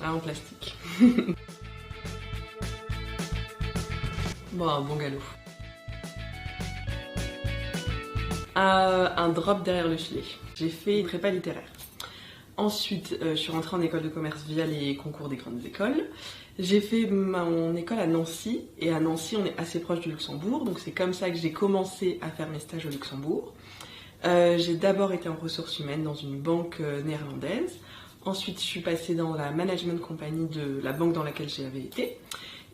Ah, en plastique. Bon, un bon galop. Un drop derrière le filet. J'ai fait une prépa littéraire. Ensuite, je suis rentrée en école de commerce via les concours des grandes écoles. J'ai fait mon école à Nancy, et à Nancy, on est assez proche du Luxembourg, donc c'est comme ça que j'ai commencé à faire mes stages au Luxembourg. J'ai d'abord été en ressources humaines dans une banque néerlandaise. Ensuite, je suis passée dans la management company de la banque dans laquelle j'avais été,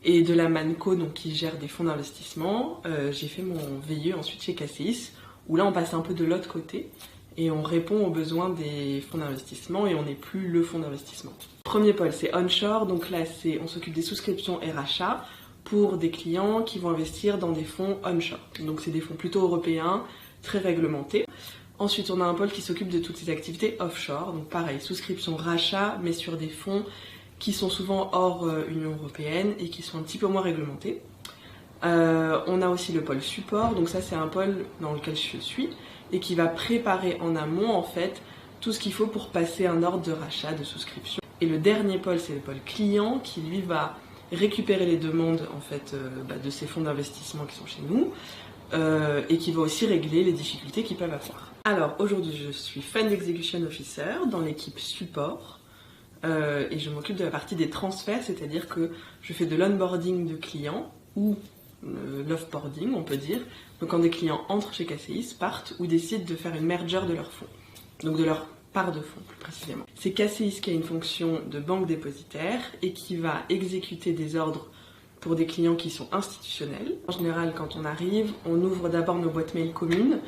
et de la Manco, donc qui gère des fonds d'investissement. J'ai fait mon VIE ensuite chez KCIS, où là on passe un peu de l'autre côté et on répond aux besoins des fonds d'investissement et on n'est plus le fonds d'investissement. Premier pôle, c'est onshore, donc là on s'occupe des souscriptions et rachats pour des clients qui vont investir dans des fonds onshore. Donc c'est des fonds plutôt européens, très réglementés. Ensuite, on a un pôle qui s'occupe de toutes ces activités offshore, donc pareil, souscription, rachat, mais sur des fonds qui sont souvent hors Union européenne et qui sont un petit peu moins réglementés. On a aussi le pôle support, donc ça c'est un pôle dans lequel je suis et qui va préparer en amont en fait tout ce qu'il faut pour passer un ordre de rachat, de souscription. Et le dernier pôle, c'est le pôle client qui lui va récupérer les demandes en fait de ces fonds d'investissement qui sont chez nous et qui va aussi régler les difficultés qu'ils peuvent avoir. Alors aujourd'hui je suis Fund Execution Officer dans l'équipe support. Et je m'occupe de la partie des transferts, c'est-à-dire que je fais de l'onboarding de clients ou l'offboarding, on peut dire. Donc quand des clients entrent chez KCIS, partent ou décident de faire une merger de leurs fonds, donc de leur part de fonds plus précisément. C'est KCIS qui a une fonction de banque dépositaire et qui va exécuter des ordres pour des clients qui sont institutionnels. En général, quand on arrive, on ouvre d'abord nos boîtes mail communes.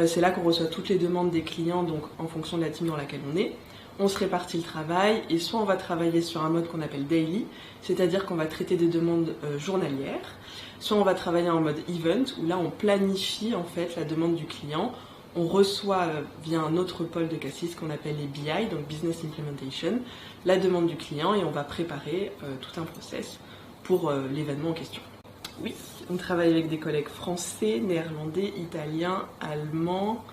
C'est là qu'on reçoit toutes les demandes des clients, donc en fonction de la team dans laquelle on est. On se répartit le travail et soit on va travailler sur un mode qu'on appelle daily, c'est-à-dire qu'on va traiter des demandes journalières, soit on va travailler en mode event où là on planifie en fait la demande du client. On reçoit via un autre pôle de KCIS qu'on appelle les BI, donc Business Implementation, la demande du client et on va préparer tout un process pour l'événement en question. Oui, on travaille avec des collègues français, néerlandais, italiens, allemands,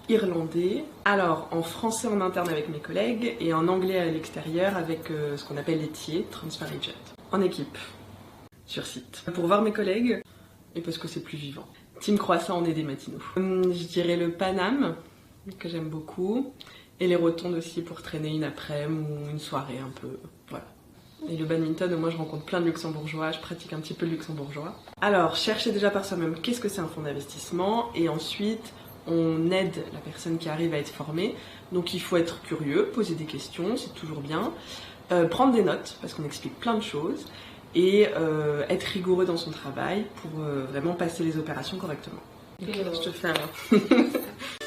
irlandais. Alors, en français en interne avec mes collègues et en anglais à l'extérieur avec ce qu'on appelle les TIE, Transfer Agent. En équipe, sur site. Pour voir mes collègues et parce que c'est plus vivant. Team Croissant, on est des matinaux. Je dirais le Paname, que j'aime beaucoup, et les Rotondes aussi pour traîner une après-midi ou une soirée un peu, voilà. Et le badminton, moi je rencontre plein de luxembourgeois, je pratique un petit peu le luxembourgeois. Alors, cherchez déjà par soi-même qu'est-ce que c'est un fonds d'investissement et ensuite on aide la personne qui arrive à être formée. Donc il faut être curieux, poser des questions, c'est toujours bien. Prendre des notes, parce qu'on explique plein de choses. Et être rigoureux dans son travail pour vraiment passer les opérations correctement. Okay, je te fais un...